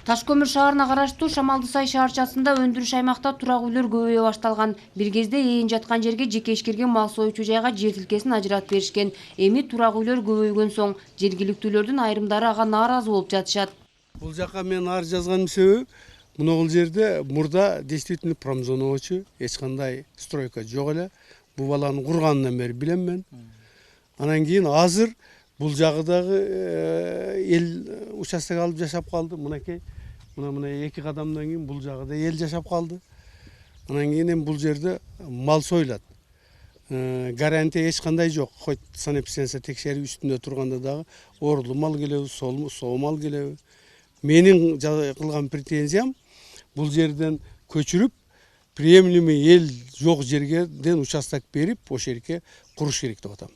Таш көмір шаарына караштуу Шамалды Сай шаарчасында өндүрүш аймакта турак үйлөр көбөйө башталган. Бир кезде ээн жаткан жерге жеке ишкерген мал союучу жайга жер тилкесин ажыратып беришкен. Эми турак үйлөр көбөйгөн соң жергиликтүүлөрдүн айрымдары ага нааразы болуп жатышат. Бул жака мен арыз жазганымдын себеби бул жерде мурда действительно промзона болчу, эч кандай стройка жок эле. Бул баланы курганынан бери билем мен. Анан кийин азыр бул жагыдагы эл участок алып жашап калды. Мынакей мына 2 кадамдан кийин бул жагыда эл жашап калды. Анан кийин эми бул жерде мал союлат. Гарантия эч кандай жок. Хоть санэпидстанция текшерип үстүндө турганда дагы оорулуу мал келеби, соо мал келеби. Менин кылган претензиям бул жерден көчүрүп приемлемый эл жок жергеден участок берип, ошол жерге куруш керек деп атам.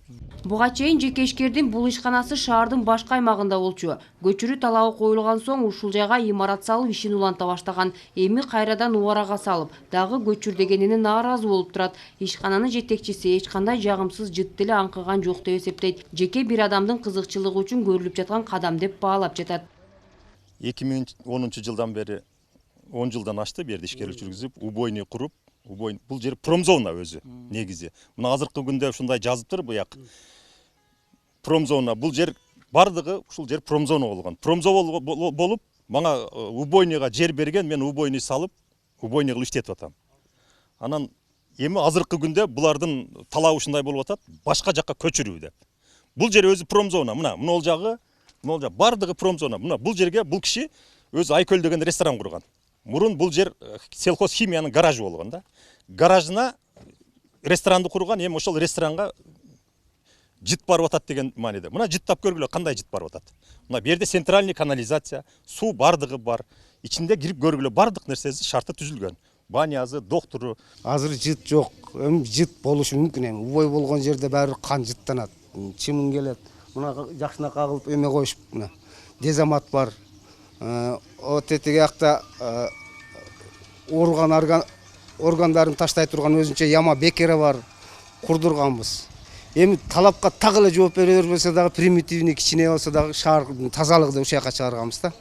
Буга чейин жеке ишкердин бул ишканасы шаардын башка аймагында болчу. Көчүрүү талабы коюлган соң ушул жайга имарат салып ишин уланта баштаган. Эми кайрадан убарага салып, дагы көчүр дегенине нааразы болуп турат. Ишкананын жетекчиси эч кандай жагымсыз жыт деле аңкыган жок деп эсептейт. Жеке бир адамдын кызыкчылыгы үчүн көрүлүп жаткан кадам деп баалап жатат. 2010 жылдан бери 10 жылдан ашты берди ишкерлик жүргүзүп, убойный куруп, бул жер промзона өзү негизи. Мына азыркы күндө ушундай жазыптыр буяк. Промзона бул жер бардыгы ушул жер промзона болгон. Промзона болуп, мага убойныйга жер берген, мен убойный салып, убойный кылып иштетип атам. Анан эми азыркы күндө булардын талабы ушундай болуп атат, башка жакка көчүрүү деп. Бул жер өзү промзона, мына ол жагы, бардыгы промзона. Мына бул жерге бул киши өзү Айкөл деген ресторан курган. Мурун бул жер сельхоз химиянын гаражы болгон да. Гаражына ресторанды курган, эми ошол ресторанга жыт барып атат деген мааниде. Мына жыттап көргүлө кандай жыт барып атат. Мына бу жерде центральный канализация, суу бардыгы бар. Ичинде кирип көргүлө бардык нерсеси шарты түзүлгөн. Банязы, доктуру. Азыр жыт жок. Эми жыт болушу мүмкүн эми. Убой болгон жерде баары кан жыттанат. Чымын келет. Мына жакшына кагылып эме коюшуп мына. Дезамат бар. Тетиги акта органдарын таштай турган өзүнчө яма бекери бар, курдурганбыз. Эми талапка так эле жооп бере бербесе дагы примитивный кичине болсо дагы шаардын тазалыгы ушул жака чыгарганбыз да.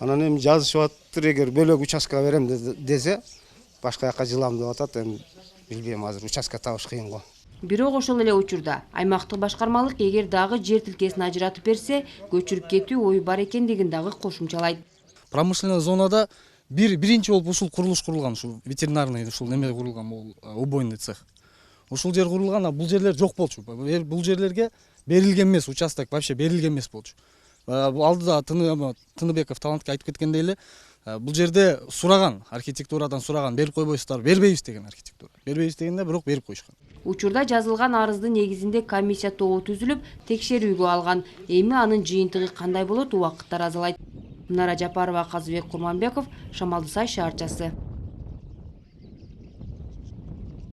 Анан эми жазышып атыр, эгер бөлөк участка берем десе, башка жака жылам деп атат. Эми билбейм, азыр участка табыш кыйын го. Бирок ошол эле учурда аймактык башкармалык эгер дагы жер тилкесин ажыратып берсе, көчүрүп кетүү ою бар экендигин дагы кошумчалайт. Промышленный зонада биринчи болуп ушул курулуш курулган, ушул ветеринарный ушул неме курулган, бул убойный цех. Ушул жер курулган, а бул жерлер жок болчу. Бул жерлерге берилген эмес, участок вообще берилген эмес болчу. Алдыда Тыныбеков талантка айтып кеткендей эле, бул жерде сураган, архитектурадан сураган, берип койбойсуздар, бербейбиз деген архитектура. Бербейбиз дегенде бирок берип коюшкан. Учурда жазылган арыздын негизинде комиссия тобу түзүлүп, текшерүүгө алган. Эми анын жыйынтыгы кандай болот, убакыт таразалайт. Нара Жапарова, Казыбек Курманбеков, Шамалды Сай шаарчасы.